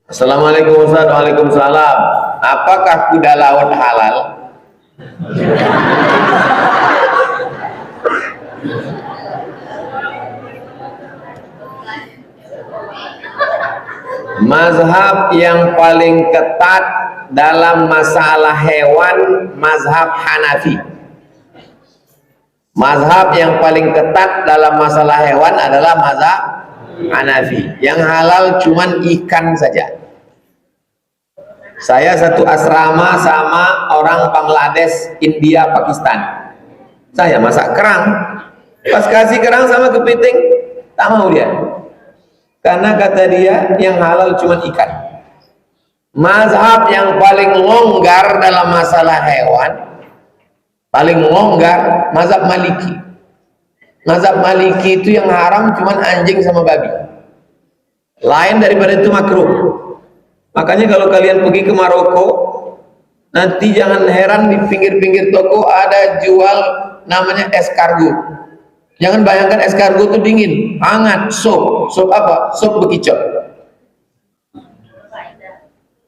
Assalamualaikum Ustaz. Waalaikumsalam. Apakah kuda laut halal? Mazhab yang paling ketat dalam masalah hewan, mazhab Hanafi. Mazhab yang paling ketat dalam masalah hewan adalah mazhab Hanafi. Yang halal cuman ikan saja. Saya satu asrama sama orang Bangladesh, India, Pakistan. Saya masak kerang. Pas kasih kerang sama kepiting, tak mau dia. Karena kata dia yang halal cuma ikan. Mazhab yang paling longgar dalam masalah hewan, paling longgar, mazhab Maliki. Mazhab Maliki itu yang haram cuma anjing sama babi. Lain daripada itu makruh. Makanya kalau kalian pergi ke Maroko, nanti jangan heran di pinggir-pinggir toko ada jual namanya escargot. Jangan bayangkan escargot itu dingin, hangat, sop. Sop apa? Sop bekicot.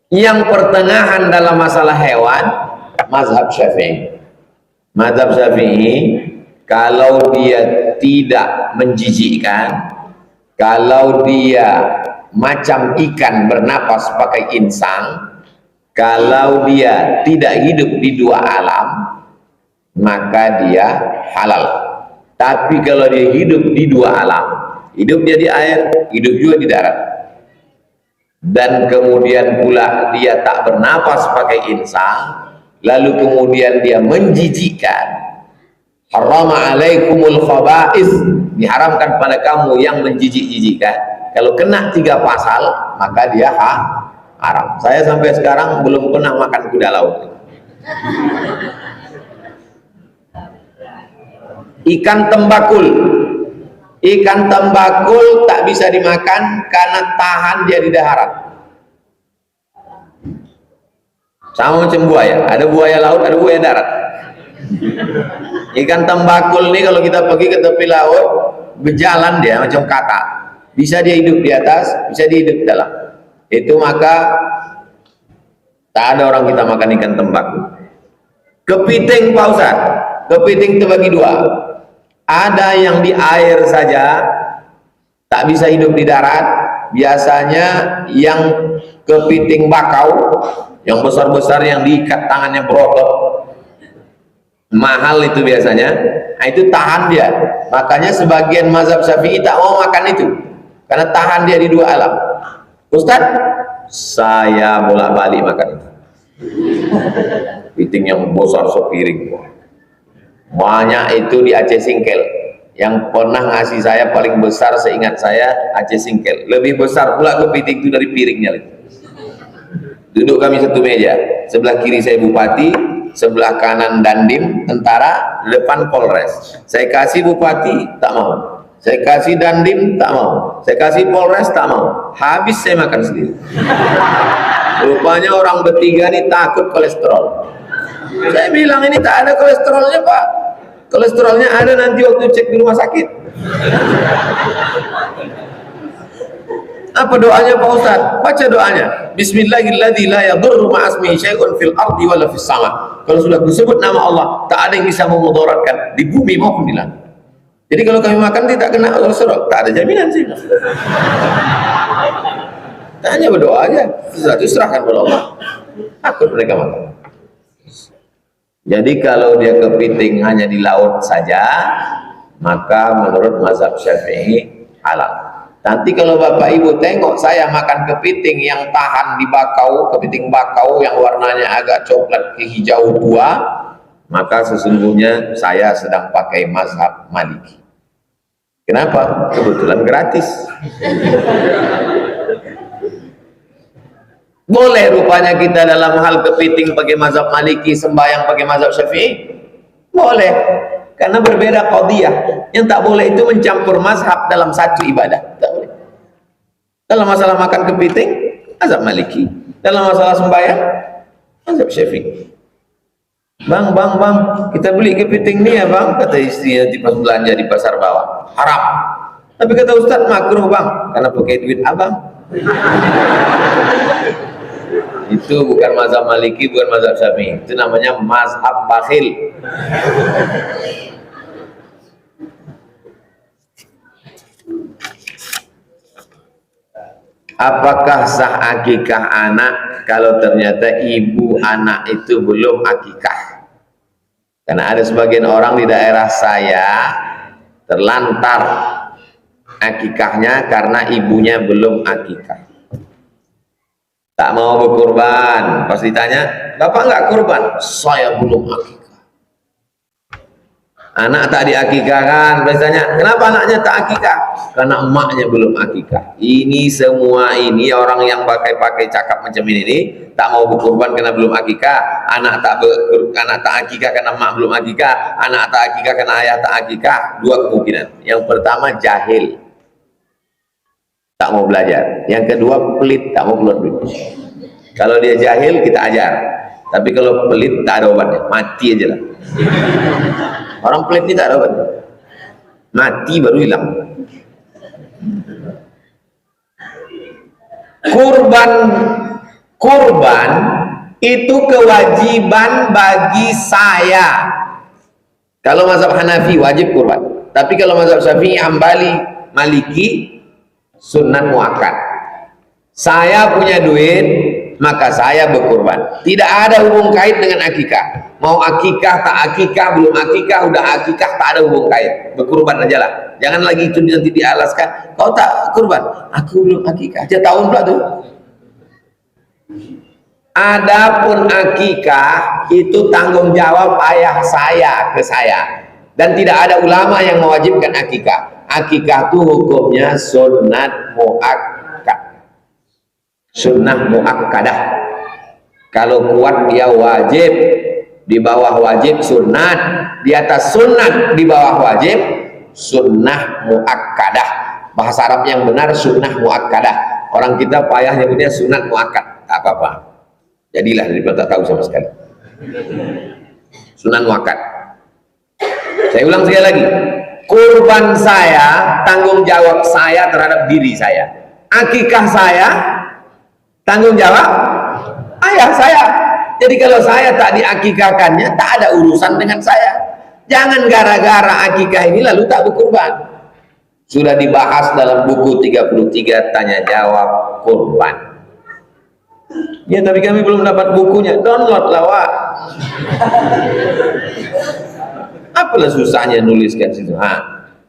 Yang pertengahan dalam masalah hewan, mazhab Syafi'i. Mazhab Syafi'i, kalau dia tidak menjijikkan, kalau dia macam ikan bernapas pakai insang, kalau dia tidak hidup di dua alam, maka dia halal. Tapi kalau dia hidup di dua alam, hidup dia di air, hidup juga di darat, dan kemudian pula dia tak bernapas pakai insang, lalu kemudian dia menjijikkan, harama alaikumul khaba'is, diharamkan pada kamu yang menjijik-jijikkan. Kalau kena 3 pasal, maka dia haram. Saya sampai sekarang belum pernah makan kuda laut. Ikan tembakul. Ikan tembakul tak bisa dimakan karena tahan dia di darat. Sama macam buaya. Ada buaya laut, ada buaya darat. Ikan tembakul ini kalau kita pergi ke tepi laut, berjalan dia macam katak. Bisa dia hidup di atas, bisa dia hidup di dalam. Itu maka tak ada orang kita makan ikan tembakul. Kepiting Pak Ustaz, kepiting terbagi 2. Ada yang di air saja, tak bisa hidup di darat. Biasanya yang kepiting bakau, yang besar-besar yang diikat tangannya berotot, mahal itu biasanya. Nah, itu tahan dia. Makanya sebagian mazhab Syafi'i tak mau makan itu, karena tahan dia di 2 alam. Ustaz, saya bolak-balik makan itu. Kepiting yang besar sepiring. Banyak itu di Aceh Singkel. Yang pernah ngasih saya paling besar seingat saya Aceh Singkel. Lebih besar pula kepiting itu dari piringnya. Duduk kami satu meja. Sebelah kiri saya bupati, sebelah kanan Dandim, tentara, depan Polres. Saya kasih bupati, tak mau. Saya kasih Dandim, tak mau. Saya kasih Polres, tak mau. Habis saya makan sendiri. Rupanya orang bertiga ini takut kolesterol. Saya bilang ini tak ada kolesterolnya Pak. Kolesterolnya ada nanti waktu cek di rumah sakit. Apa doanya Pak Ustaz? Baca doanya. Bismillahirrahmanirrahim. La yadurru ma'asmihi syai'un fil ardi wala fis sama. Kalau sudah disebut nama Allah, tak ada yang bisa memudaratkan di bumi maupun di langit. Jadi kalau kami makan tidak kena kolesterol, tak ada jaminan sih. Tak hanya berdoa aja, sesuatu serahkan kepada Allah. Takut mereka makan. Jadi kalau dia kepiting hanya di laut saja, maka menurut mazhab Syafi'i halal. Nanti kalau Bapak Ibu tengok saya makan kepiting yang tahan di bakau, kepiting bakau yang warnanya agak coklat ke hijau tua, maka sesungguhnya saya sedang pakai mazhab Maliki. Kenapa? Kebetulan gratis. Boleh rupanya kita dalam hal kepiting pakai mazhab Maliki, sembahyang pakai mazhab Syafi'i? Boleh. Karena berbeda qadiyah. Yang tak boleh itu mencampur mazhab dalam satu ibadah. Tak boleh. Dalam masalah makan kepiting, mazhab Maliki. Dalam masalah sembahyang, mazhab Syafi'i. Bang, kita beli kepiting nih ya bang, kata istri nanti pas belanja di pasar bawah. Haram. Tapi kata Ustaz makruh bang, karena pakai duit abang. Itu bukan mazhab Maliki, bukan mazhab Syafi'i. Itu namanya mazhab bakhil. Apakah sah akikah anak kalau ternyata ibu anak itu belum akikah? Karena ada sebagian orang di daerah saya terlantar akikahnya karena ibunya belum akikah. Tak mau berkurban. Pas ditanya, bapak nggak kurban? Saya belum akikah. Anak tak diakikahkan. Pas ditanya, kenapa anaknya tak akikah? Karena emaknya belum akikah. Ini semua ini orang yang pakai cakap macam ini tak mau berkurban karena belum akikah. Anak tak akikah karena emak belum akikah. Anak tak akikah karena ayah tak akikah. Dua kemungkinan. Yang pertama jahil, tak mau belajar. Yang kedua pelit, tak mau keluar duit. Kalau dia jahil kita ajar, tapi kalau pelit tak ada obatnya, mati aja lah. Orang pelit ini tak ada obatnya, mati baru hilang. Kurban itu kewajiban bagi saya. Kalau mazhab Hanafi wajib kurban, tapi kalau mazhab Syafi'i, Hambali, Maliki sunnah muakkad. Saya punya duit, maka saya berkurban. Tidak ada hubung kait dengan akikah. Mau akikah, tak akikah, belum akikah, udah akikah, tak ada hubung kait. Berkurban aja lah. Jangan lagi itu nanti dialaskan, kau tak kurban, aku belum akikah. Aja tahun pula tuh. Adapun akikah itu tanggung jawab ayah saya ke saya. Dan tidak ada ulama yang mewajibkan akikah. Akikah itu hukumnya sunnat muakkad, sunnah muakkadah. Kalau kuat dia wajib, di bawah wajib sunnat, di atas sunnat, di bawah wajib sunnah muakkadah. Bahasa Arab yang benar sunnah muakkadah. Orang kita payah nyebutnya sunnat muakkad, tak apa-apa. Jadilah daripada tak tahu sama sekali. Sunnah muakkad. Saya ulang sekali lagi. Kurban saya, tanggung jawab saya terhadap diri saya. Akikah saya, tanggung jawab ayah saya. Jadi kalau saya tak diakikahkannya, tak ada urusan dengan saya. Jangan gara-gara akikah ini lalu tak berkurban. Sudah dibahas dalam buku 33 tanya jawab kurban. Ya, tapi kami belum dapat bukunya. Download lah, Wak. Apalah susahnya nuliskan situ?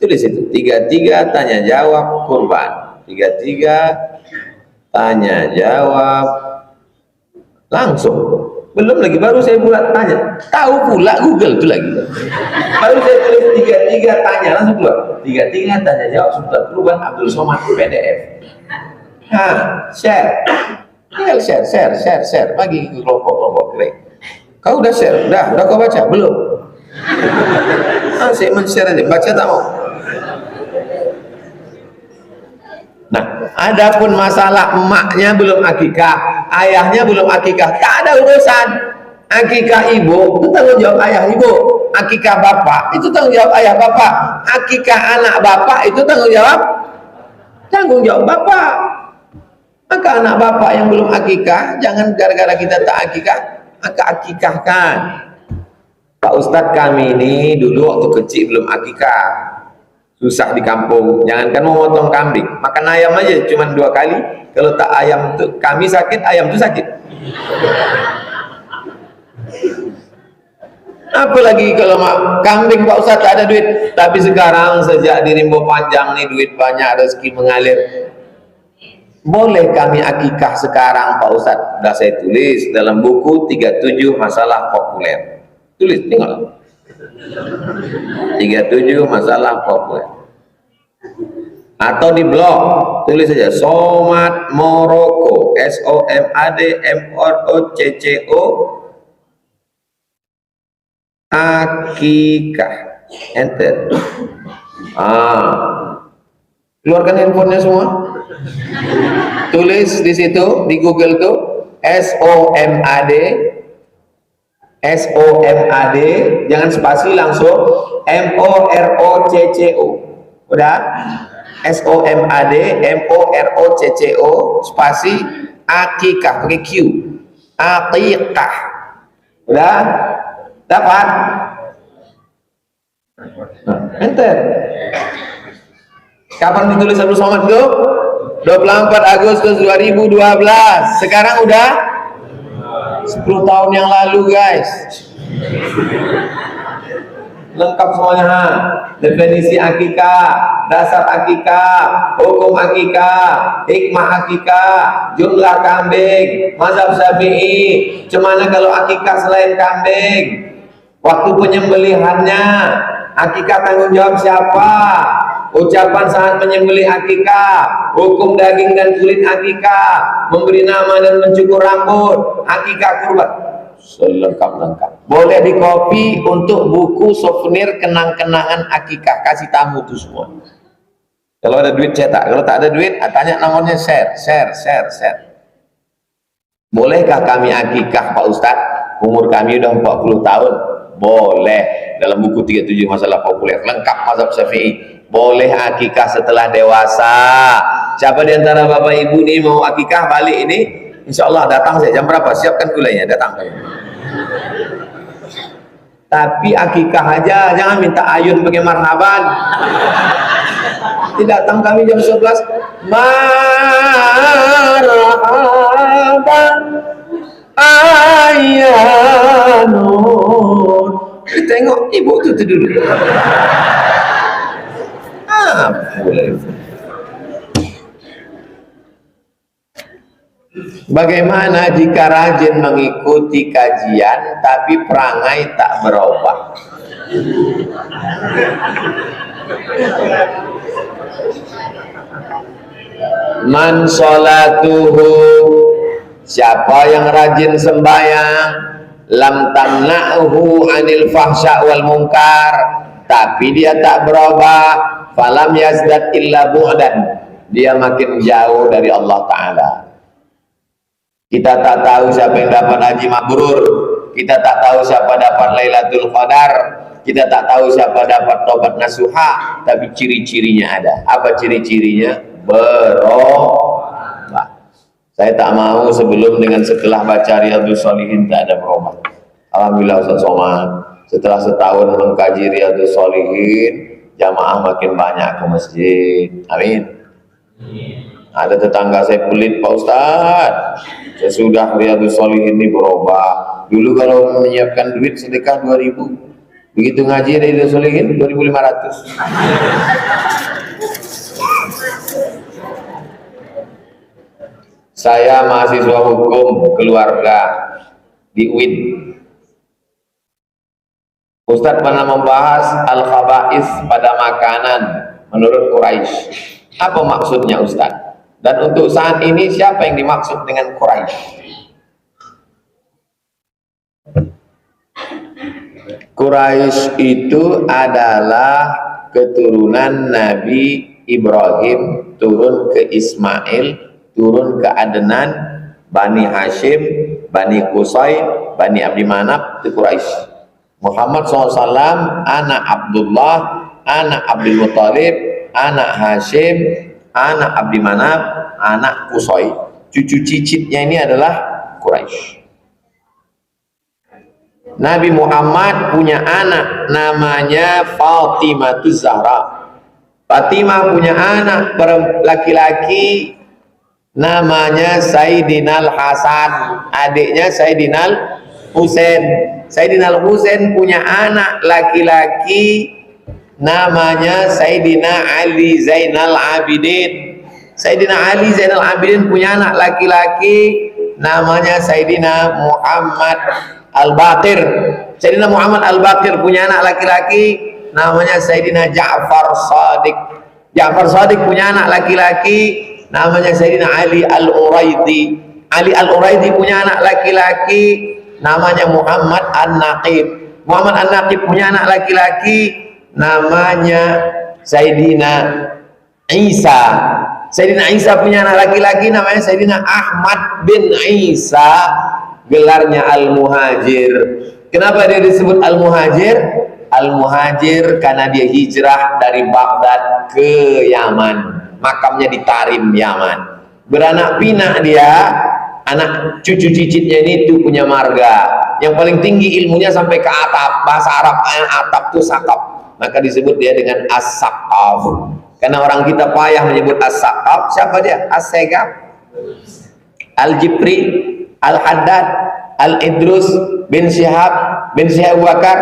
Tulis itu 33 tanya jawab kurban. 33 tanya jawab langsung. Belum lagi, baru saya buat tanya. Tahu pula Google itu lagi. Baru saya tulis 33 tanya langsung keluar. 33 tanya jawab seputar kurban Abdul Somad PDF. Share. Tinggal share. Bagi kelompok-kelompok klik. Kau udah share? Udah kau baca? Belum? Saya men-share aja, baca tak mau. Nah, adapun masalah emaknya belum akikah, ayahnya belum akikah, tak ada urusan. Akikah ibu itu tanggung jawab ayah ibu, akikah bapak itu tanggung jawab ayah bapak, akikah anak bapak itu tanggung jawab bapak. Maka anak bapak yang belum akikah, jangan gara-gara kita tak akikah, maka akikahkan. Pak Ustadz kami ini dulu waktu kecil belum akikah, susah di kampung, jangankan memotong kambing, makan ayam aja cuma 2 kali. Kalau tak ayam tuh kami sakit, ayam tuh sakit. Apalagi kalau kambing Pak Ustadz tak ada duit. Tapi sekarang sejak di Rimbo Panjang nih duit banyak, rezeki mengalir. Boleh kami akikah sekarang Pak Ustadz? Sudah saya tulis dalam buku 37 masalah populer. Tulis, tinggal 37 masalah populer. Atau di blog, tulis saja Somad Morocco, SOMADMOROCCO akikah, enter. Keluarkan handphonenya semua, tulis di situ di Google tuh SOMAD, jangan spasi, langsung MOROCCO. Udah SOMAD MOROCCO spasi akikah pakai Q, akikah. Udah dapat? Enter. Kapan ditulis Abdul Somad itu? 24 Agustus 2012. Sekarang udah 10 tahun yang lalu, guys. Lengkap semuanya. Definisi akikah, dasar akikah, hukum akikah, hikmah akikah, jumlah kambing, mazhab Syafi'i, cemana kalau akikah selain kambing, waktu penyembelihannya, akikah tanggung jawab siapa, ucapan saat menyembelih akikah, hukum daging dan kulit akikah, memberi nama dan mencukur rambut, akikah kurban, selengkap-lengkap. Boleh dikopi untuk buku souvenir kenang-kenangan akikah, kasih tamu tuh semua. Kalau ada duit cetak, kalau tak ada duit tanya nomornya, share. Bolehkah kami akikah Pak Ustadz? Umur kami udah 40 tahun. Boleh. Dalam buku 37 masalah populer lengkap mazhab Syafi'i. Boleh akikah setelah dewasa. Siapa di antara bapak ibu nih mau akikah balik ini? Insya Allah datang saya. Jam berapa? Siapkan gulanya, datang. Tapi akikah aja, jangan minta ayun pakai marhaban. Datang kami jam 11. Marhaban ayanun. Tengok ibu tuh duduk. Boleh. Bagaimana jika rajin mengikuti kajian tapi perangai tak berubah? Man sholatuhu, siapa yang rajin sembahyang, lam tamna'hu anil fahsya wal munkar, tapi dia tak berubah, falam yazdad illa bu'dan, dia makin jauh dari Allah Ta'ala. Kita tak tahu siapa yang dapat haji mabrur, kita tak tahu siapa dapat Lailatul Qadar, kita tak tahu siapa dapat tobat nasuha, tapi ciri-cirinya ada. Apa ciri-cirinya? Berubah. Saya tak mau sebelum dengan setelah baca Riyadhus Shalihin tak ada berubah. Alhamdulillah Ustaz Somad, setelah setahun mengkaji Riyadhus Shalihin, jamaah makin banyak ke masjid. Amin. Ada tetangga saya pelit, Pak Ustaz, sesudah Riyadhus Shalihin ini berubah. Dulu kalau menyiapkan duit sedekah 2.000, begitu ngaji Riyadhus Shalihin 2.500. Saya mahasiswa hukum keluarga di UIN. Ustadz pernah membahas al-khaba'is pada makanan menurut Quraisy. Apa maksudnya Ustadz? Dan untuk saat ini siapa yang dimaksud dengan Quraisy? Quraisy itu adalah keturunan Nabi Ibrahim turun ke Ismail, turun ke Adnan, Bani Hashim, Bani Qusay, Bani Abdi Manaf, itu Quraisy. Muhammad SAW, anak Abdullah, anak Abdul Muttalib, anak Hashim, anak Abdi Manaf, anak Qusay. Cucu cicitnya ini adalah Quraisy. Nabi Muhammad punya anak namanya Fatimahuz Zahra. Fatimah punya anak laki-laki namanya Sayyidinal Hasan, adiknya Sayyidinal Husain. Sayyidinal Husain punya anak laki-laki namanya Sayyidina Ali Zainal Abidin. Sayyidina Ali Zainal Abidin punya anak laki-laki namanya Sayyidina Muhammad Al-Baqir. Sayyidina Muhammad Al-Baqir punya anak laki-laki namanya Sayyidina Ja'far Shadiq. Ja'far Shadiq punya anak laki-laki namanya Sayyidina Ali Al-Uraidi. Ali Al-Uraidi punya anak laki-laki namanya Muhammad An-Naqib. Muhammad An-Naqib punya anak laki-laki namanya Sayyidina Isa. Sayyidina Isa punya anak laki-laki namanya Sayyidina Ahmad bin Isa, gelarnya Al-Muhajir. Kenapa dia disebut Al-Muhajir? Al-Muhajir karena dia hijrah dari Baghdad ke Yaman, makamnya di Tarim, Yaman. Beranak pinak dia, anak cucu cicitnya ini tuh punya marga. Yang paling tinggi ilmunya sampai ke atap, bahasa Arab atap tuh sakap. Maka disebut dia dengan as-saqaf. Karena orang kita payah menyebut as-saqaf, siapa dia? As-segaf, Al-Jibri, Al-Haddad, Al-Idrus bin Syihab Bakar.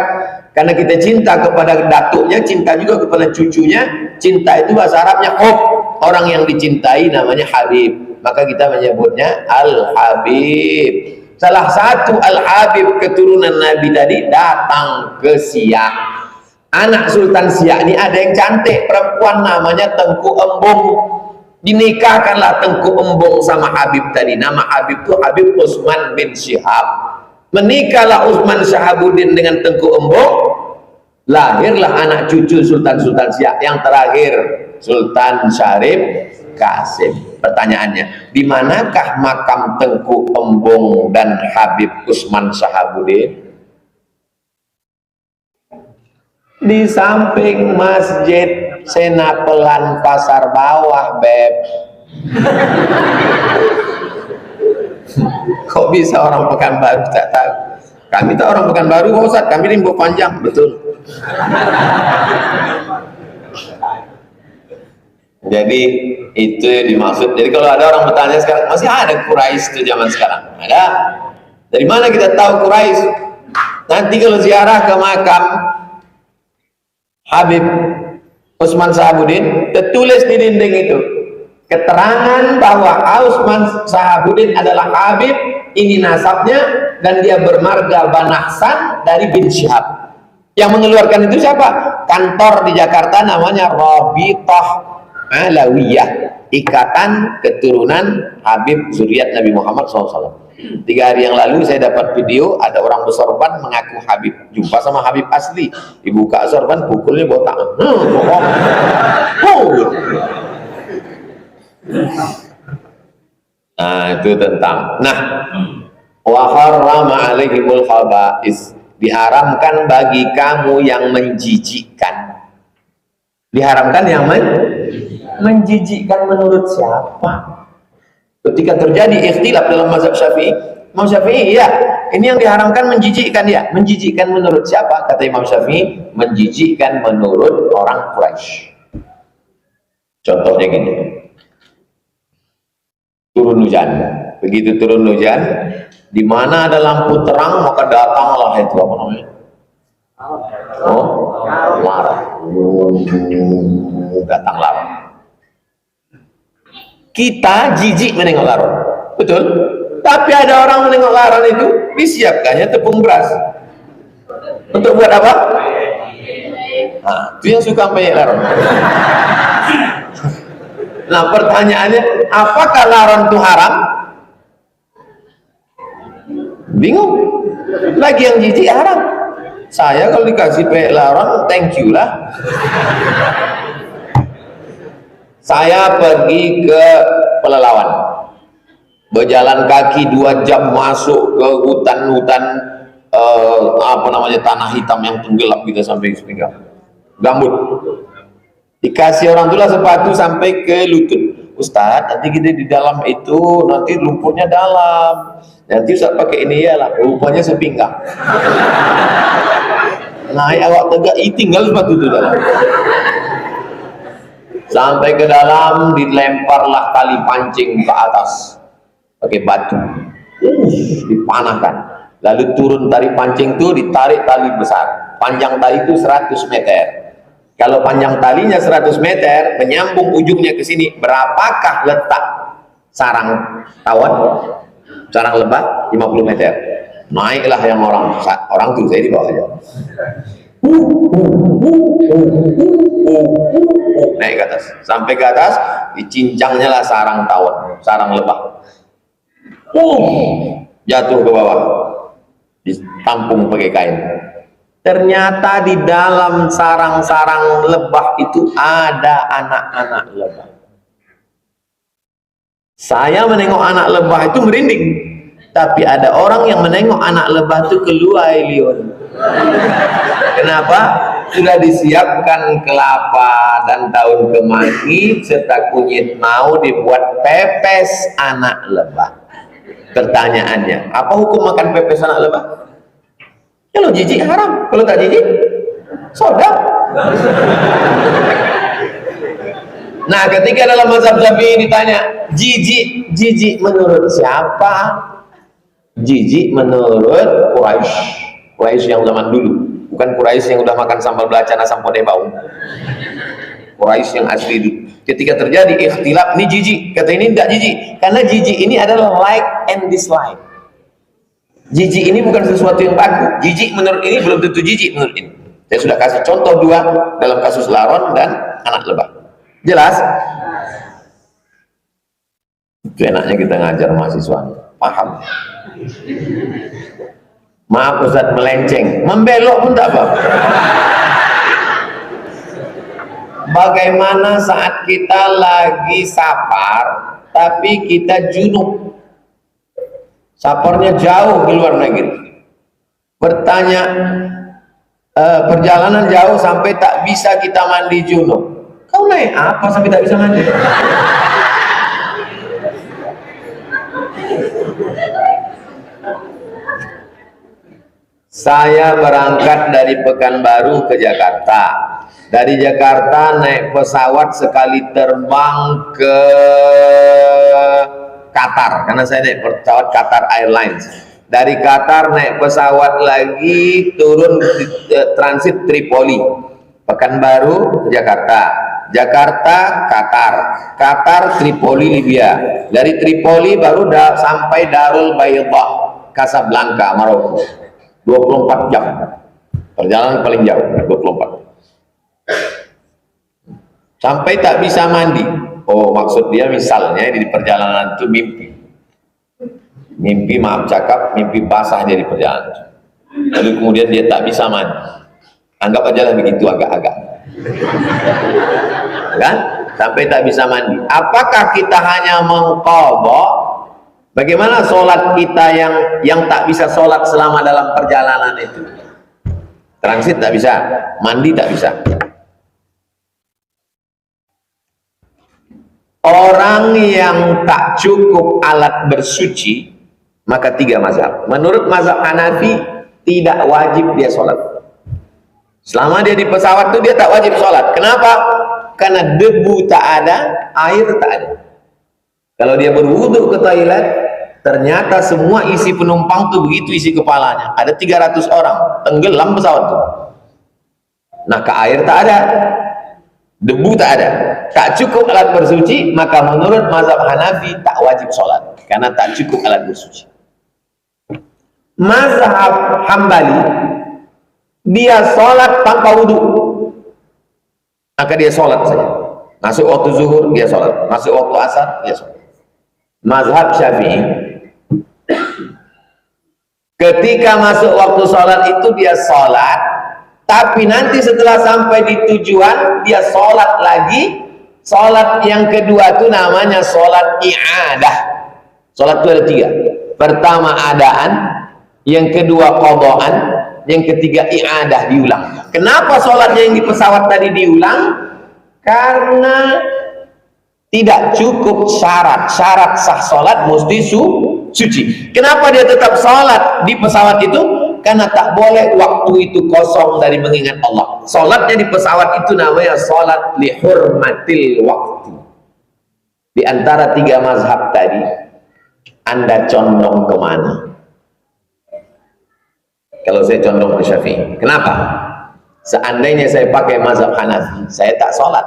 Karena kita cinta kepada datuknya, cinta juga kepada cucunya. Cinta itu bahasa Arabnya hub. Orang yang dicintai namanya Habib. Maka kita menyebutnya Al-Habib. Salah satu Al-Habib keturunan Nabi tadi datang ke Siak. Anak Sultan Siak ini ada yang cantik, perempuan namanya Tengku Embung. Dinikahkanlah Tengku Embung sama Habib tadi. Nama Habib itu Habib Utsman bin Syihab. Menikahlah Utsman Syahabuddin dengan Tengku Embung, lahirlah anak cucu Sultan-Sultan Siak. Yang terakhir Sultan Syarif Kasim. Pertanyaannya, di manakah makam Tengku Embung dan Habib Utsman Syahabuddin? Di samping Masjid Senapelan Pasar Bawah, Beb. Kok bisa orang Pekanbaru tak tahu? Kami tak orang Pekanbaru, Pak Ustaz. Kami Rimbo Panjang, betul. Jadi itu dimaksud. Jadi kalau ada orang bertanya sekarang, masih ada Quraisy itu zaman sekarang? Ada. Dari mana kita tahu Quraisy? Nanti kalau ziarah ke makam Habib Utsman Syahabuddin, tertulis di dinding itu keterangan bahwa Utsman Syahabuddin adalah Habib, ini nasabnya, dan dia bermarga Banahsan dari bin Syihab. Yang mengeluarkan itu siapa? Kantor di Jakarta namanya Rabithah Alawiyah, Ikatan Keturunan Habib Zuriat Nabi Muhammad SAW. 3 hari yang lalu saya dapat video, ada orang bersorban mengaku Habib, jumpa sama Habib asli, dibuka sorban, pukulnya botak. Nah itu tentang. Nah, wa harrama alaihimul khaba'is, diharamkan bagi kamu yang menjijikkan. Diharamkan yang menjijikkan menurut siapa? Ketika terjadi ikhtilaf dalam mazhab Syafi'i, Imam Syafi'i, ya, ini yang diharamkan menjijikkan dia. Menjijikkan menurut siapa? Kata Imam Syafi'i, menjijikkan menurut orang Quraisy. Contohnya gini, turun hujan. Begitu turun hujan, di mana ada lampu terang, maka datanglah itu apa namanya? Marah. Datang lawan. Kita jijik menengok laron, betul? Tapi ada orang menengok laron itu disiapkannya tepung beras. Untuk buat apa? Nah, itu yang suka peyek laron. Nah, pertanyaannya, apakah laron itu haram? Bingung. Lagi yang jijik haram. Saya kalau dikasih peyek laron, thank you lah. Saya pergi ke Pelalawan, berjalan kaki 2 jam masuk ke hutan-hutan apa namanya, tanah hitam yang tenggelam, kita sampai sepinggang gambut. Dikasih orang tua sepatu sampai ke lutut. Ustaz, nanti kita di dalam itu nanti lumpurnya dalam, nanti Ustaz pakai ini ya lah, rupanya sepinggang. Naik awak tegak, tinggal sepatu itu dalam. Sampai ke dalam, dilemparlah tali pancing ke atas pakai batu, dipanahkan, lalu turun tali pancing itu, ditarik tali besar, panjang tali itu 100 meter. Kalau panjang talinya 100 meter, menyambung ujungnya ke sini, berapakah letak sarang tawon, sarang lebah? 50 meter. Naiklah yang orang tuh, saya di bawah aja. Naik ke atas, sampai ke atas, dicincangnya lah sarang tawon, sarang lebah. Jatuh ke bawah, ditampung pakai kain. Ternyata di dalam sarang-sarang lebah itu ada anak-anak lebah. Saya menengok anak lebah itu merinding. Tapi ada orang yang menengok anak lebah itu keluar liun. Kenapa? Sudah disiapkan kelapa dan daun kemangi serta kunyit mau dibuat pepes anak lebah. Pertanyaannya, apa hukum makan pepes anak lebah? Kalau jijik haram, kalau tak jijik sodak. Nah, ketika dalam mazhab Syafi'i ditanya, jijik menurut siapa? Jijik menurut Quraisy yang zaman dulu, bukan Quraisy yang udah makan sambal belacan asam podeh bau. Quraisy yang asli dulu. Ketika terjadi ikhtilaf, ini jijik, kata ini tidak jijik, karena jijik ini adalah like and dislike. Jijik ini bukan sesuatu yang bagus. Jijik menurut ini belum tentu jijik menurut ini. Saya sudah kasih contoh dua dalam kasus laron dan anak lebah. Jelas? Itu enaknya kita ngajar mahasiswa. Paham? Maaf Ustaz melenceng, membelok pun tak apa. Bagaimana saat kita lagi safar tapi kita junub, safarnya jauh di luar negeri, bertanya perjalanan jauh sampai tak bisa kita mandi junub. Kau naik apa sampai tak bisa mandi? Saya berangkat dari Pekanbaru ke Jakarta. Dari Jakarta naik pesawat sekali terbang ke Qatar, karena saya naik pesawat Qatar Airlines. Dari Qatar naik pesawat lagi turun transit Tripoli, Pekanbaru Jakarta, Jakarta Qatar, Qatar Tripoli Libya, dari Tripoli baru sampai Darul Bayda Casablanca Maroko. 24 jam perjalanan paling jauh, 24. Sampai tak bisa mandi. Oh, maksud dia misalnya di perjalanan itu mimpi maaf cakap, mimpi basah dia di perjalanan. Lalu kemudian dia tak bisa mandi. Anggap aja lah begitu agak-agak. Kan? Sampai tak bisa mandi. Apakah kita hanya mengqadha? Bagaimana sholat kita yang tak bisa sholat selama dalam perjalanan itu? Transit tak bisa, mandi tak bisa. Orang yang tak cukup alat bersuci, maka 3 mazhab. Menurut mazhab Hanafi, tidak wajib dia sholat. Selama dia di pesawat itu dia tak wajib sholat. Kenapa? Karena debu tak ada, air tak ada. Kalau dia berwudu ke toilet, ternyata semua isi penumpang tuh begitu isi kepalanya. Ada 300 orang, tenggelam pesawat tuh. Nah, ke air tak ada, debu tak ada, tak cukup alat bersuci, maka menurut mazhab Hanafi tak wajib sholat, karena tak cukup alat bersuci. Mazhab Hambali, dia sholat tanpa wudhu, maka dia sholat saja. Masuk waktu zuhur, dia sholat. Masuk waktu asar, dia sholat. Mazhab Syafi'i, ketika masuk waktu sholat itu dia sholat, tapi nanti setelah sampai di tujuan dia sholat lagi. Sholat yang kedua itu namanya sholat i'adah. Sholat itu ada 3. Pertama adaan, yang kedua qadhaan, yang ketiga i'adah, diulang. Kenapa sholatnya yang di pesawat tadi diulang? Karena tidak cukup syarat sah sholat mesti suci. Kenapa dia tetap sholat di pesawat itu? Karena tak boleh waktu itu kosong dari mengingat Allah. Sholatnya di pesawat itu namanya sholat lihurmatil waktu. Di antara 3 mazhab tadi, Anda condong kemana? Kalau saya condong ke Syafi'i. Kenapa? Seandainya saya pakai mazhab Hanafi, saya tak sholat.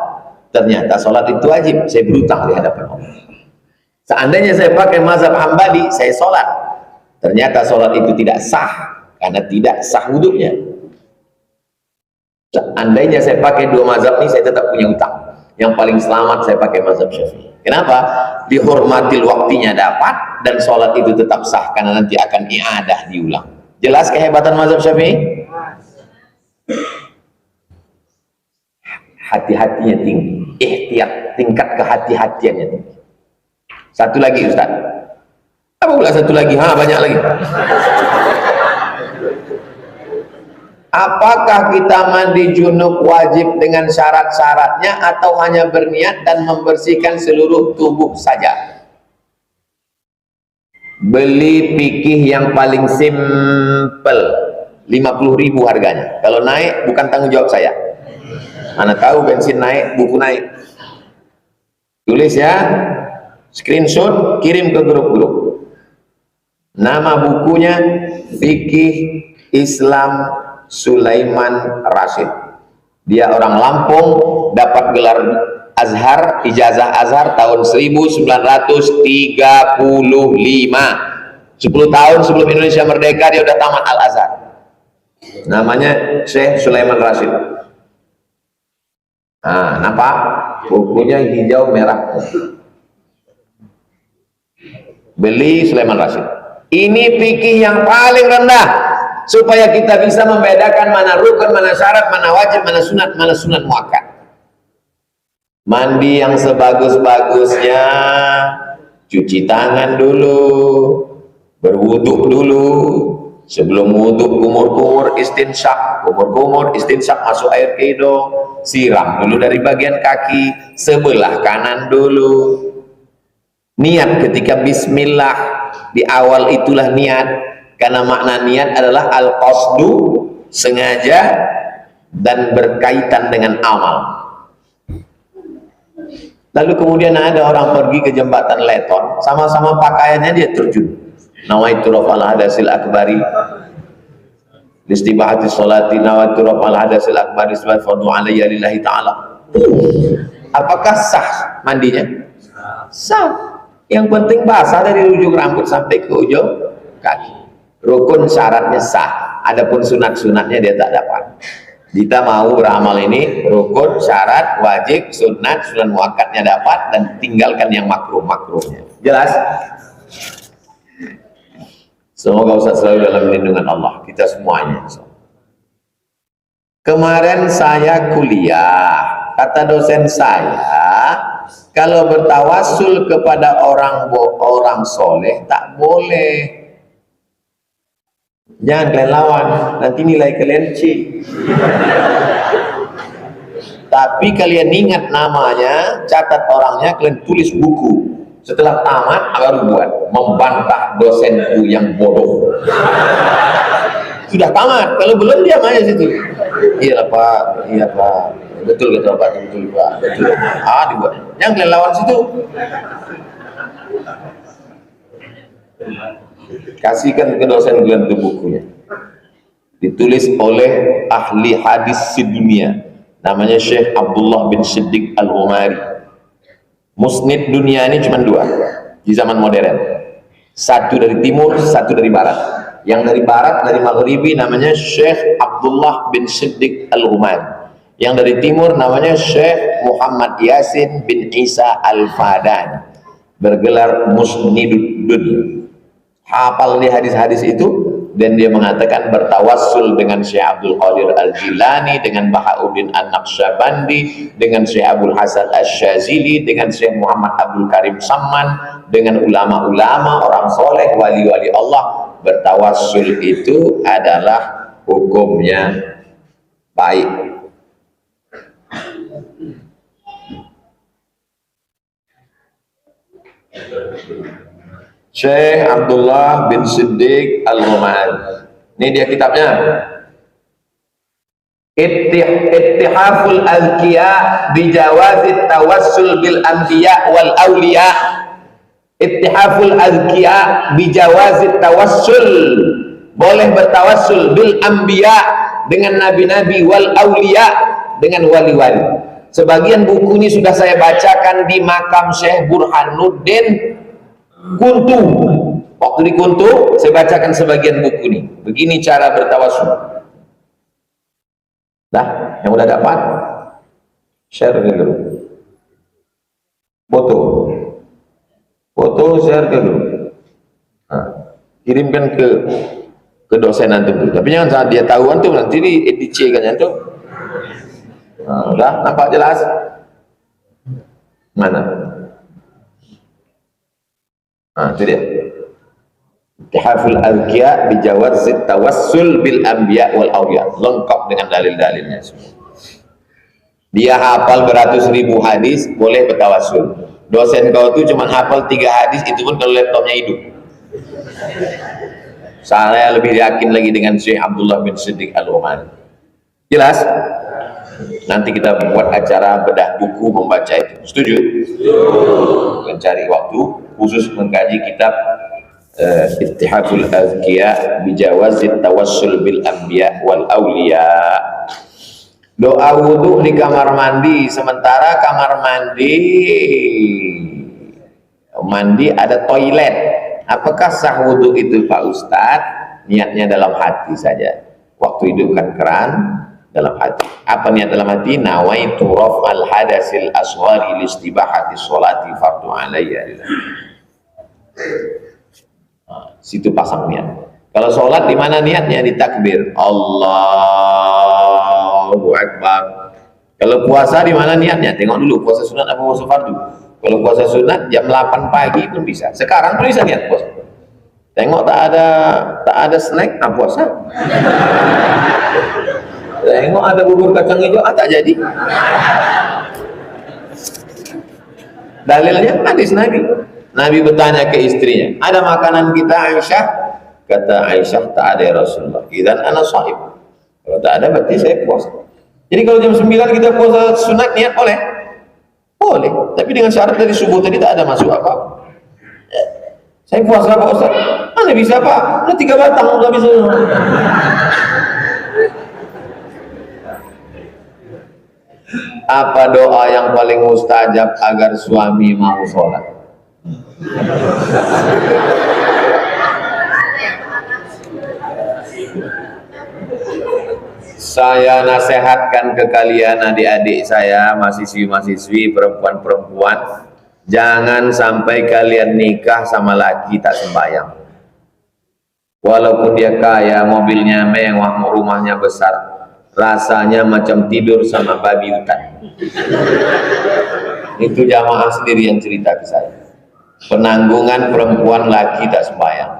Ternyata sholat itu wajib, saya berutang di hadapan Allah. Seandainya saya pakai mazhab Hambali, saya sholat. Ternyata sholat itu tidak sah, karena tidak sah wudhunya. Seandainya saya pakai 2 mazhab ini, saya tetap punya utang. Yang paling selamat saya pakai mazhab Syafi'i. Kenapa? Dihormatil waktunya dapat, dan sholat itu tetap sah, karena nanti akan i'adah diulang. Jelas kehebatan mazhab Syafi'i? Hati-hatinya tinggi, ihtiyat, tingkat kehati-hatiannya tinggi. Satu lagi Ustaz, Apa pula satu lagi? Banyak lagi. Apakah kita mandi junub wajib dengan syarat-syaratnya atau hanya berniat dan membersihkan seluruh tubuh saja? Beli fikih yang paling simple, 50.000 harganya. Kalau naik bukan tanggung jawab saya. Mana tahu bensin naik, buku naik. Tulis ya, screenshot, kirim ke grup-grup. Nama bukunya Fikih Islam Sulaiman Rasyid. Dia orang Lampung, dapat gelar Azhar, ijazah Azhar tahun 1935. 10 tahun sebelum Indonesia merdeka dia udah tamat Al-Azhar. Namanya Syekh Sulaiman Rasyid. Nampak? Bukunya hijau merah. Beli Sulaiman Rasyid. Ini fikih yang paling rendah supaya kita bisa membedakan mana rukun, mana syarat, mana wajib, mana sunat muakkad. Mandi yang sebagus-bagusnya, cuci tangan dulu, berwuduk dulu, sebelum wuduk kumur-kumur istinsyak, masuk air ke hidung, siram dulu dari bagian kaki, sebelah kanan dulu. Niat ketika bismillah di awal itulah niat, karena makna niat adalah al-qasdu, sengaja dan berkaitan dengan amal. Lalu kemudian ada orang pergi ke jembatan Leton, sama-sama pakaiannya dia terjun. Nawaitu rafal hadasil akbari listibahati sholati, nawaitu rafal hadasil akbari sebagai fardu alayya lillahi ta'ala. Apakah sah mandinya? Sah. Yang penting basah dari ujung rambut sampai ke ujung kaki. Rukun syaratnya sah, adapun sunat-sunatnya dia tak dapat. Kita mau beramal ini, rukun, syarat, wajib, sunat muakkadnya dapat, dan tinggalkan yang makruh-makruhnya. Jelas? Semoga Ustaz selalu dalam lindungan Allah, kita semuanya. Kemarin saya kuliah, kata dosen saya, kalau bertawassul kepada orang soleh tak boleh. Jangan kalian lawan, nanti nilai kalian C. Tapi kalian ingat namanya, catat orangnya, kalian tulis buku. Setelah tamat baru buat membantah dosenku yang bodoh. Sudah tamat, kalau belum diam aja situ. Iya Pak, iya Pak, betul kata Pak, betul Pak, betul. Dibuat. Yang kalian lawan situ. Kasihkan ke dosen kalian itu bukunya. Ditulis oleh ahli hadis sedunia, namanya Syekh Abdullah bin Siddiq Al-Umari. Musnid dunia ini cuma 2 di zaman modern. Satu dari timur, satu dari barat. Yang dari barat, dari Maghribi, namanya Syekh Abdullah bin Siddiq Al-Umari. Yang dari timur namanya Syekh Muhammad Yasin bin Isa Al-Fadani, bergelar Musnidud Dunia. Hafal di hadis-hadis itu, dan dia mengatakan bertawassul dengan Syekh Abdul Qadir Al-Jilani, dengan Bahauddin An-Naqsyabandi, dengan Syekh Abdul Hasan Asy-Syazili, dengan Syekh Muhammad Abdul Karim Samman, dengan ulama-ulama, orang soleh, wali-wali Allah. Bertawassul itu adalah hukumnya baik. Syekh Abdullah bin Siddiq Al-Umari. Ini dia kitabnya. Ittihaful azkiya bijawazit tawassul bil anbiya wal awliya. Ittihaful azkiya bijawazit tawassul. Boleh bertawassul bil anbiya, dengan nabi-nabi, wal awliya, dengan wali-wali. Sebagian buku ini sudah saya bacakan di makam Syekh Burhanuddin Kuntu. Waktu di Kuntu saya bacakan sebagian buku ini. Begini cara bertawassul. Dah, yang udah dapat share ke grup. Foto share ke grup. Kirimkan ke dosen antum dulu. Tapi jangan saat dia tahu antum, nanti di C kan antum. Udah nampak jelas? Mana? Itu dia. Ittihaful azkiya bijawazit tawassul bil anbiya wal awliya, lengkap dengan dalil-dalilnya semua. Dia hafal beratus ribu hadis, boleh bertawassul. Dosen kau tuh cuma hafal 3 hadis, itu pun kalau laptopnya hidup. Saya lebih yakin lagi dengan Syekh Abdullah bin Siddiq Al-Umari. Jelas? Nanti kita buat acara bedah buku membaca itu. Setuju? Mencari waktu khusus mengkaji kitab Ittihaful Azkiya bijawazit tawassul bil anbiya wal awliya. Doa wudhu di kamar mandi, sementara kamar mandi ada toilet. Apakah sah wudhu itu Pak Ustadz? Niatnya dalam hati saja. Waktu hidupkan keran dalam hati. Apa niat dalam hati? Nawaitu raf'al hadasil asghari listibahati sholati fardu alayya. Situ pasang niat. Kalau sholat di mana niatnya? Di takbir. Allahu Akbar. Kalau puasa di mana niatnya? Tengok dulu puasa sunat apa puasa fardu. Kalau puasa sunat jam 8 pagi pun bisa. Sekarang pun bisa niat puasa. Tengok tak ada snack, puasa. Tengok ada bubur kacang hijau, tak jadi. Dalilnya hadis Nabi. Nabi bertanya ke istrinya, ada makanan kita Aisyah? Kata Aisyah, tak ada ya Rasulullah. Idzan ana shaim. Kalau tak ada berarti saya puasa. Jadi kalau jam 9 kita puasa sunat niat boleh? Boleh, tapi dengan syarat dari subuh tadi tak ada masuk apa. Saya puasa Pak Ustaz. Mana bisa Pak? Udah 3 batang udah bisa. Apa doa yang paling mustajab agar suami mau sholat? Saya nasihatkan ke kalian adik-adik saya, mahasiswi-mahasiswi, perempuan-perempuan, jangan sampai kalian nikah sama laki tak sembahyang. Walaupun dia kaya, mobilnya mewah, rumahnya besar, rasanya macam tidur sama babi hutan. Itu jamaah sendiri yang cerita ke saya. Penanggungan perempuan laki tak sembahyang.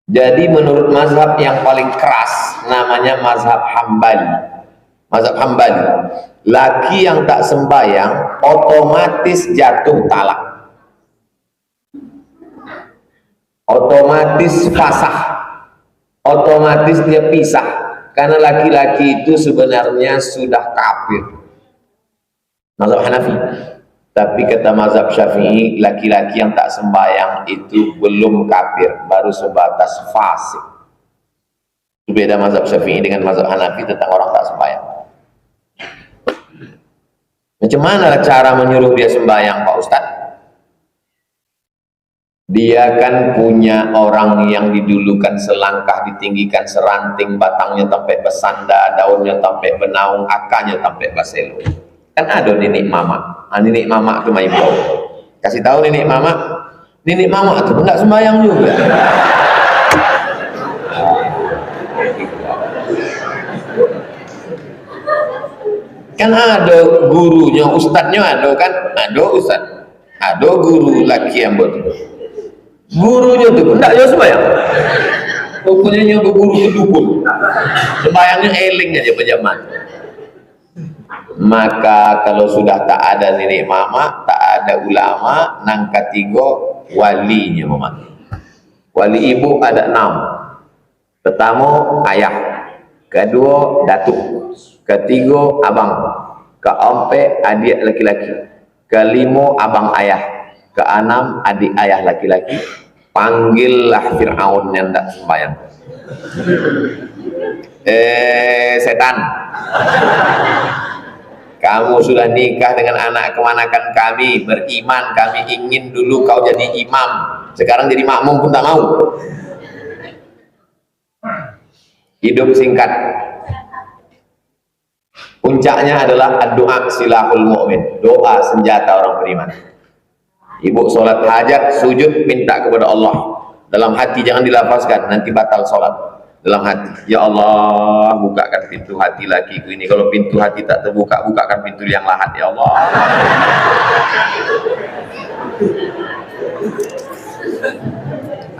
Jadi menurut mazhab yang paling keras, namanya mazhab Hambali. Mazhab Hambali, laki yang tak sembahyang otomatis jatuh talak, otomatis fasah, otomatis dia pisah, karena laki-laki itu sebenarnya sudah kafir. Mazhab Hanafi. Tapi kata mazhab Syafi'i, laki-laki yang tak sembahyang itu belum kafir, baru sebatas fasik. Itu beda mazhab Syafi'i dengan mazhab Hanafi tentang orang tak sembahyang. Macam mana cara menyuruh dia sembahyang Pak Ustadz? Dia kan punya orang yang didulukan selangkah, ditinggikan seranting, batangnya sampai bersanda, daunnya sampai benaung, akarnya sampai baselo. Kan ada nenek mama. Nenek mama itu main bau. Kasih tahu nenek mama itu enggak sembahyang juga. Kan ada gurunya, ustadznya ada kan? Ada ustadz, ada guru laki yang betul. Gurunya tuh enggak jauh sembahyang. Pokoknya yang guru itu dukun. Sembahyangnya eling aja berjamaah. Maka kalau sudah tak ada nenek mama, tak ada ulama, nang ketiga walinya mama. Wali ibu ada 6. Pertama ayah, kedua datuk, ketiga abang, keempat adik laki-laki, kelima abang ayah, keenam adik ayah laki-laki. Panggillah Fir'aun yang tak sembahyang. Setan, kamu sudah nikah dengan anak kemanakan kami, beriman, kami ingin dulu kau jadi imam, sekarang jadi makmum pun tak mau. Hidup singkat, puncaknya adalah doa silahul mu'min, doa senjata orang beriman. Ibu sholat hajat, sujud, minta kepada Allah dalam hati, jangan dilafazkan, nanti batal sholat. Dalam hati, ya Allah, bukakan pintu hati lakiku ini. Kalau pintu hati tak terbuka, bukakan pintu yang lahat, ya Allah.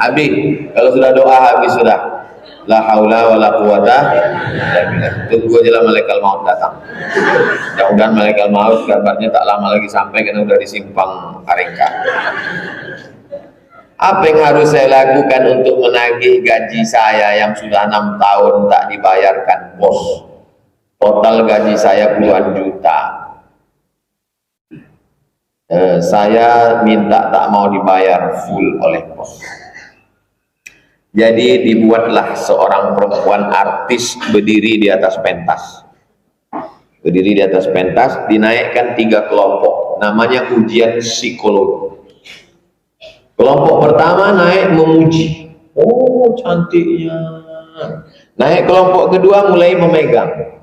Habis. Kalau sudah doa habis sudah. La haula wala quwata illa billah. Tunggu aja lah malaikat maut datang. Mudah-mudahan malaikat maut kabarnya tak lama lagi sampai karena udah di simpang Arengka. Apa yang harus saya lakukan untuk menagih gaji saya yang sudah 6 tahun tak dibayarkan bos? Total gaji saya puluhan juta. Saya minta tak mau dibayar full oleh bos. Jadi dibuatlah seorang perempuan artis berdiri di atas pentas. Berdiri di atas pentas, dinaikkan 3 kelompok. Namanya ujian psikologi. Kelompok pertama naik memuji. Oh, cantiknya. Naik kelompok kedua mulai memegang.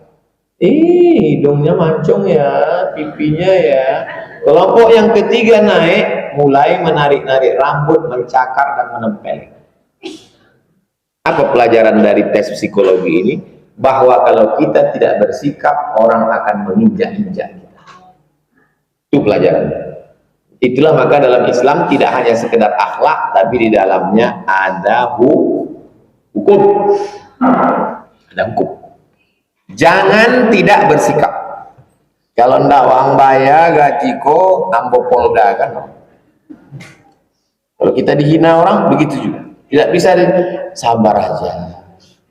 Hidungnya mancung ya, pipinya ya. Kelompok yang ketiga naik mulai menarik-narik rambut, mencakar dan menempel. Apa pelajaran dari tes psikologi ini? Bahwa kalau kita tidak bersikap, orang akan menginjak-injak kita. Itu pelajaran. Itulah maka dalam Islam tidak hanya sekedar akhlak, tapi di dalamnya ada hukum. Ada hukum. Jangan tidak bersikap. Kalau ndak wang bayar gajiko ambo polda kan. Kalau kita dihina orang begitu juga. Tidak bisa sabar aja,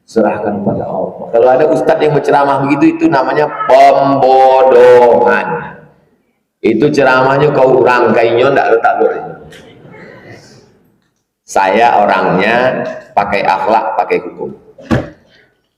serahkan pada Allah. Kalau ada ustadz yang berceramah begitu, itu namanya pembodohan. Itu ceramahnya kau rangkainya ndak letak goreng. Saya orangnya pakai akhlak, pakai hukum.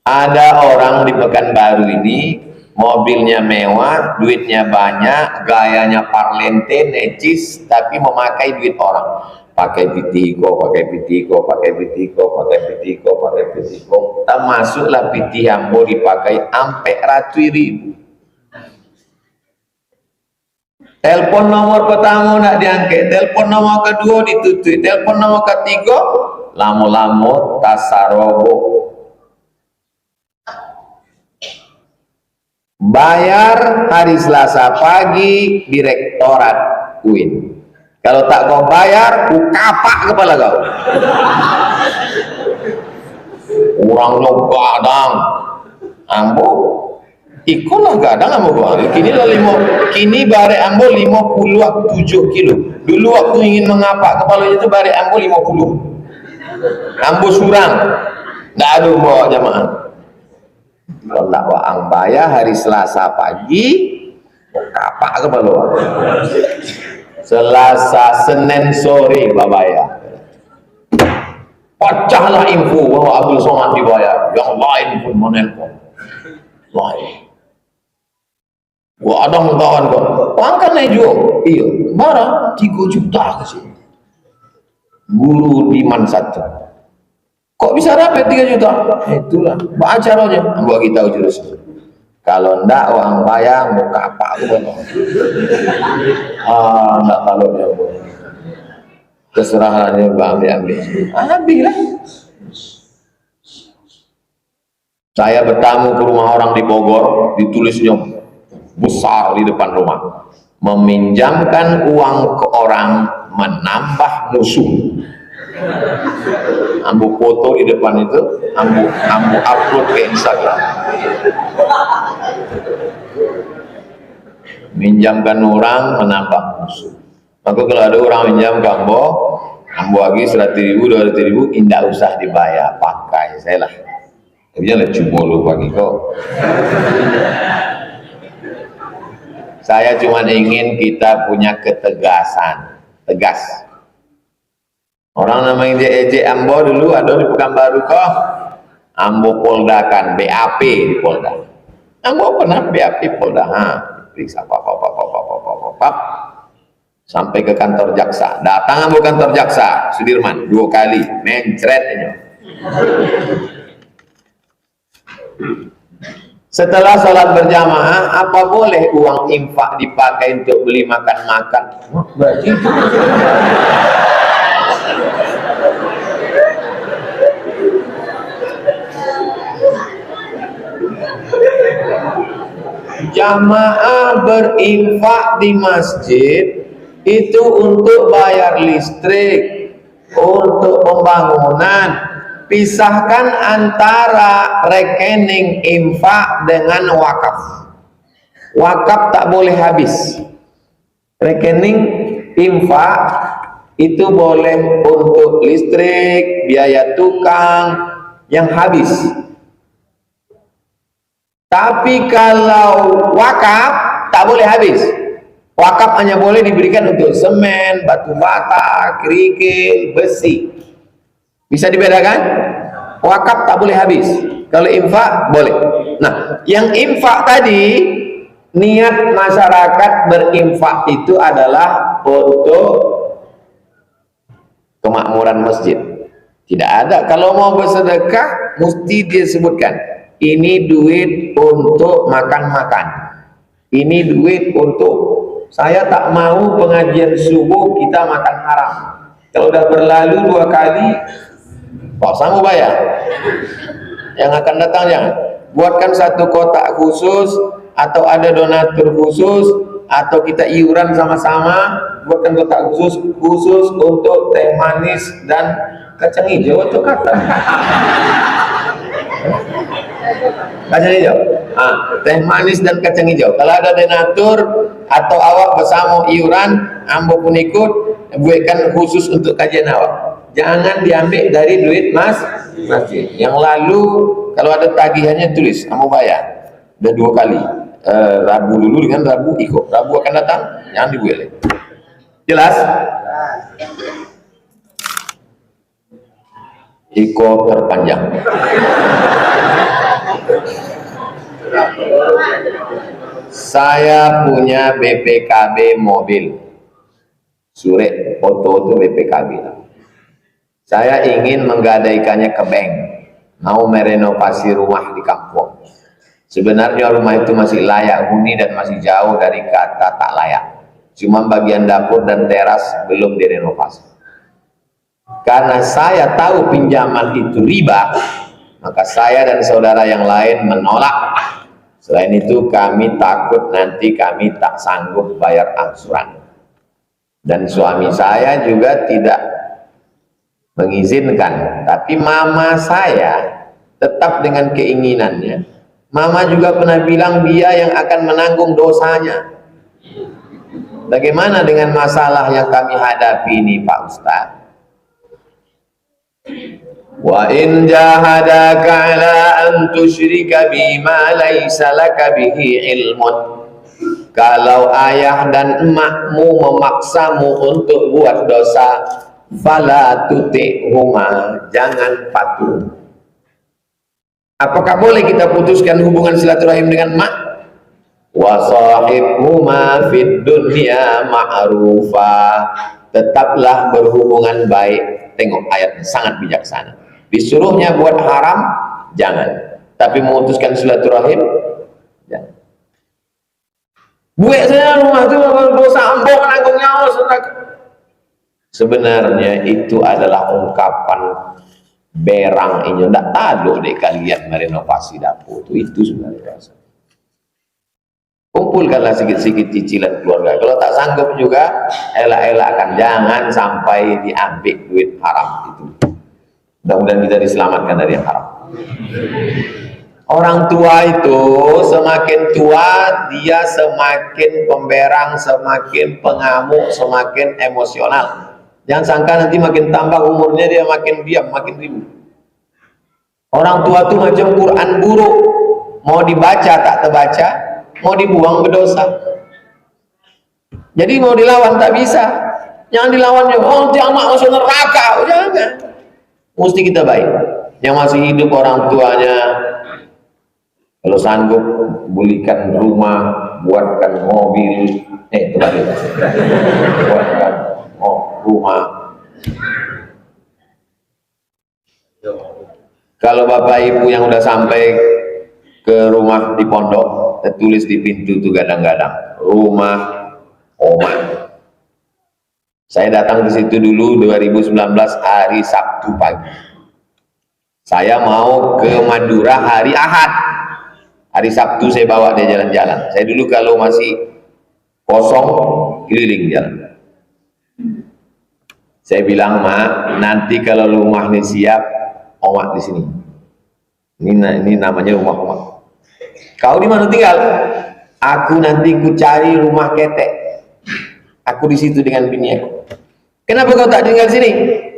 Ada orang di Pekanbaru ini mobilnya mewah, duitnya banyak, gayanya parlente, necis, tapi memakai duit orang. Pakai pitiko, pakai pitiko, pakai pitiko, pakai pitiko, pakai pitiko. Termasuklah piti ambo dipakai sampai ratusan. Telepon nomor pertama nak diangkat, telepon nomor kedua ditutup, telepon nomor ketiga lamo-lamo tasarobo. Bayar hari Selasa pagi Direktorat UIN. Kalau tak kau bayar, ku kapak kepala kau. Orangnya gadang, ambo, ikolah gadang ambo kau. Kini bare ambo 57 kilo. Dulu waktu ingin mengapak kepalanya itu bare ambo 50. Ambo surang, nggak ada bawa jamaah. Kalau tak waang bayar hari Selasa pagi, ku kapak kepala. Selasa Senin sore bayar. Pecahlah info bahwa Abdul Somad dibayar. Yang lain pun menelpon. Lain. Gua ada kawan kau. Angkat naik juga. Iya. Barang 3 juta ke sini. Guru Diman 1. Kok bisa dapat 3 juta? Itulah. Baca aja. Gua kita jurus. Kalau ndak uang bayar mau apa aku bang? Ndak kalau dia keserahannya ambil. Ambillah. Saya bertamu ke rumah orang di Bogor, ditulisnya besar di depan rumah, meminjamkan uang ke orang menambah musuh. Ambu foto di depan itu, ambu upload ke Instagram. Minjamkan orang menambah musuh. Maka kalau ada orang minjam ke ambo lagi 100.000, 200.000, indah usah dibayar, pakai saya lah. Tapi jangan cuma lu bagi kau. Saya cuma ingin kita punya ketegasan, tegas. Orang namanya ejek ambo dulu ada di Pekanbaru kok, ambo polda kan, BAP di polda. Ambo pernah BAP polda, periksa apa, sampai ke kantor jaksa. Datang ambo kantor jaksa Sudirman 2 kali, mencret ini. Setelah sholat berjamaah, apa boleh uang infak dipakai untuk beli makan-makan? Berarti itu. Jamaah berinfak di masjid itu untuk bayar listrik, untuk pembangunan. Pisahkan antara rekening infak dengan wakaf. Wakaf tak boleh habis. Rekening infak itu boleh untuk listrik, biaya tukang yang habis. Tapi kalau wakaf tak boleh habis. Wakaf hanya boleh diberikan untuk semen, batu bata, kerikil, besi. Bisa dibedakan? Wakaf tak boleh habis. Kalau infak boleh. Nah, yang infak tadi, niat masyarakat berinfak itu adalah untuk kemakmuran masjid. Tidak ada. Kalau mau bersedekah, mesti disebutkan. Ini duit untuk makan-makan. Ini duit untuk, saya tak mau pengajian subuh kita makan haram. Kalau udah berlalu 2 kali, Pak sanggup bayar. Yang akan datang jangan. Buatkan satu kotak khusus, atau ada donatur khusus, atau kita iuran sama-sama. Buatkan kotak khusus untuk teh manis dan kacang hijau atau kata. Kacang hijau. Teh manis dan kacang hijau. Kalau ada donatur atau awak bersama iuran, ambo pun ikut, buatkan khusus untuk kajian awak. Jangan diambil dari duit masjid. Yang lalu kalau ada tagihannya tulis, kamu bayar. Udah 2 kali. Rabu dulu dengan Rabu ikut. Rabu akan datang, jangan dibuat. Jelas? Iko terpanjang. Saya punya BPKB mobil. Surat foto itu BPKB. Saya ingin menggadaikannya ke bank, mau merenovasi rumah di kampung. Sebenarnya rumah itu masih layak huni dan masih jauh dari kata tak layak. Cuma bagian dapur dan teras belum direnovasi. Karena saya tahu pinjaman itu riba, maka saya dan saudara yang lain menolak. Selain itu kami takut nanti kami tak sanggup bayar angsuran. Dan suami saya juga tidak mengizinkan, tapi mama saya tetap dengan keinginannya. Mama juga pernah bilang dia yang akan menanggung dosanya. Bagaimana dengan masalah yang kami hadapi ini, Pak Ustaz? Wa in jahadaka ala an tusyrika bima laisa laka bihi ilmun. Kalau ayah dan emakmu memaksamu untuk buat dosa, fala tuti'huma, jangan patuh. Apakah boleh kita putuskan hubungan silaturahim dengan emak? Wa sahibhuma fid dunya ma'rufa, tetaplah berhubungan baik. Tengok ayat sangat bijaksana. Disuruhnya buat haram, jangan. Tapi memutuskan silaturahim, jangan. Buat saya rumah itu dosa ambok menanggungnya Allah. Sebenarnya itu adalah ungkapan berang ini. Tidak tahu deh kalian merenovasi dapur itu sebenarnya. Kumpulkanlah sedikit-sedikit cicilan keluarga. Kalau tak sanggup juga, elak-elakkan. Jangan sampai diambil duit haram itu. Mudah-mudahan kita diselamatkan dari yang haram. Orang tua itu semakin tua dia semakin pemberang, semakin pengamuk, semakin emosional. Jangan sangka nanti makin tambah umurnya dia makin diam, makin ribut. Orang tua itu macam Quran buruk, mau dibaca tak terbaca, mau dibuang berdosa. Jadi mau dilawan tak bisa. Jangan dilawan juga. Oh, jangan masuk neraka, jangan. Mesti kita baik. Yang masih hidup orang tuanya, kalau sanggup belikan rumah, buatkan mobil, buatkan rumah. Kalau bapak ibu yang udah sampai ke rumah di pondok, tertulis di pintu itu kadang-kadang rumah Oma. Saya datang ke situ dulu 2019 hari Sabtu pagi. Saya mau ke Madura hari Ahad. Hari Sabtu saya bawa dia jalan-jalan. Saya dulu kalau masih kosong keliling jalan. Saya bilang, Mak, nanti kalau rumah ini siap, omak di sini. Ini namanya rumah omak. Kau di mana tinggal? Aku nanti ku cari rumah ketek. Aku di situ dengan bini aku. Kenapa kau tak tinggal sini?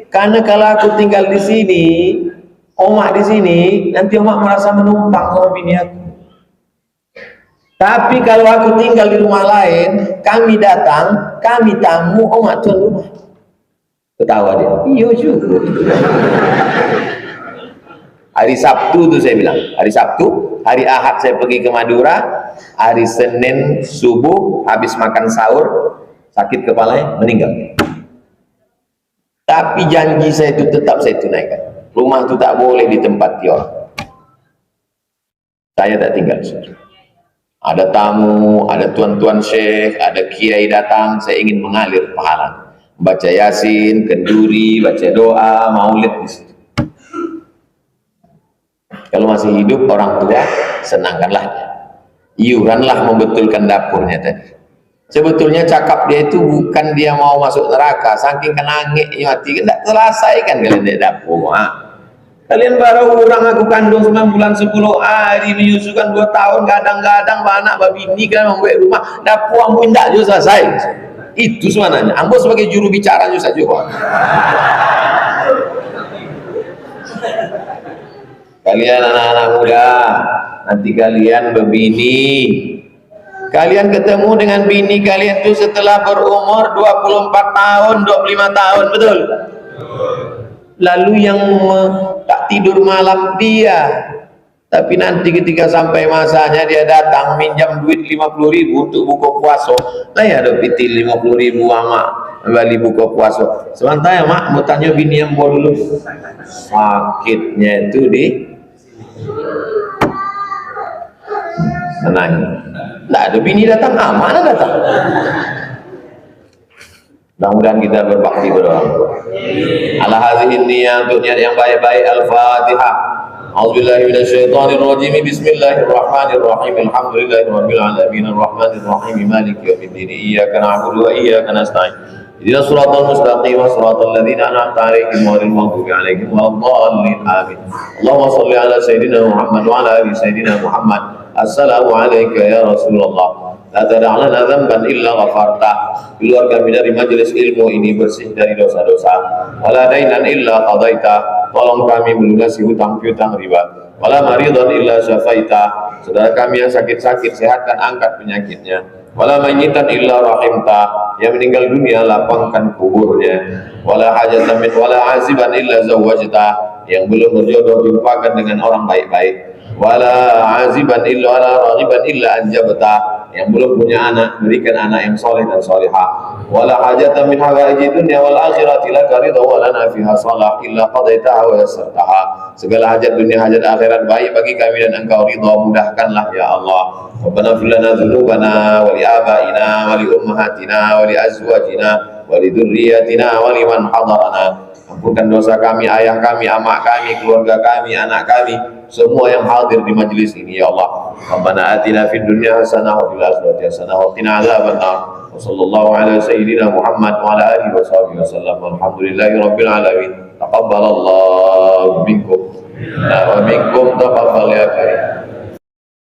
Karena kalau aku tinggal di sini, omak di sini, nanti omak merasa menumpang sama bini aku. Tapi kalau aku tinggal di rumah lain, kami datang, kami tamu, omak tuan rumah. Ketawa dia. Iya juga. Hari Sabtu tuh saya bilang, hari Sabtu, hari Ahad saya pergi ke Madura, hari Senin subuh habis makan sahur, sakit kepala, meninggal. Tapi janji saya itu tetap saya tunaikan. Rumah itu tak boleh ditempati orang. Saya tak tinggal di situ. Ada tamu, ada tuan-tuan syekh, ada kiai datang, saya ingin mengalir pahala. Baca yasin, kenduri, baca doa, maulid di situ. Kalau masih hidup orang tua, senangkanlah, iuranlah membetulkan dapurnya tadi. Sebetulnya cakap dia itu bukan dia mau masuk neraka, saking kenangiknya hati, tidak terselesaikan kalian di dapur. Kalian baru orang aku kandung 9 bulan 10 hari, menyusukan 2 tahun, kadang-kadang anak babi ini kan membuat rumah, dapur ambu tidak juga selesai. Itu sebenarnya, ambu sebagai juru bicara juga saja. Kalian anak-anak muda, nanti kalian berbini, kalian ketemu dengan bini kalian itu setelah berumur 24 tahun, 25 tahun, betul? Lalu yang tak tidur malam dia, tapi nanti ketika sampai masanya dia datang minjam duit 50.000 untuk buka puasa, lah ya ada pitil 50.000 mak kembali buka puasa. Sementara mak mau tanya bini yang bawa dulu, sakitnya itu di menangis. Tidak ada bini datang, mana datang? Mudah-mudahan kita berbakti kepada orang tua. Ala hadhihi niyyah, untuk niat yang baik-baik. Al-Fatihah. A'udzubillahi minasyaitonirrajim. Bismillahirrahmanirrahim. Alhamdulillahirabbil alamin arrahmanir rahim maliki yaumiddin. Iyyaka na'budu wa iyyaka nasta'in. Ihdinas siratal mustaqim, siratal ladzina an'amta 'alaihim ghairil maghdubi 'alaihim waladdallin. Amin. Allahumma shalli ala sayidina Muhammad wa ala ali sayidina Muhammad. Assalamu alayka ya Rasulullah. La tada'lana dzamban illa ghafartah. Keluar kami dari majelis ilmu ini bersih dari dosa-dosa. Wala dainan illa qadaita. Tolong kami melunasi hutang piutang riba. Wala maridan illa syafaita. Saudara kami yang sakit-sakit, sehatkan, angkat penyakitnya. Wala mayyitan illa rahimta. Yang meninggal dunia, lapangkan kuburnya. Wala hajatan min wala aziban illa zawwajta. Yang belum berjodoh, jumpakan dengan orang baik-baik. Wala aziban illa wala raghiban illa anjabta. Yang belum punya anak, berikan anak yang soleh dan solehah. Wala hajatan min hawaiji dunya wal akhirati laka ridha wa lana fiha salah illa qadaitaha wa yassartaha. Segala hajat dunia, hajat akhirat baik bagi kami dan engkau ridha, mudahkanlah ya Allah. Rabbana ighfir lana dzunubana wa li abaina wa li ummahatina wa li azwajina wa li dzurriyyatina wa liman hadarana. Ampunkan dosa kami, ayah kami, amak kami, keluarga kami, anak kami, semua yang hadir di majelis ini ya Allah. Rabbana atina fid dunya hasanah wa fil akhirati hasanah wa qina adzabannar. Wa sallallahu ala sayyidina Muhammad wa ala alihi wa sahbihi wasallam. Alhamdulillahi rabbil alamin. Taqabbalallahu minkum wa minkum taqabbal ya karim.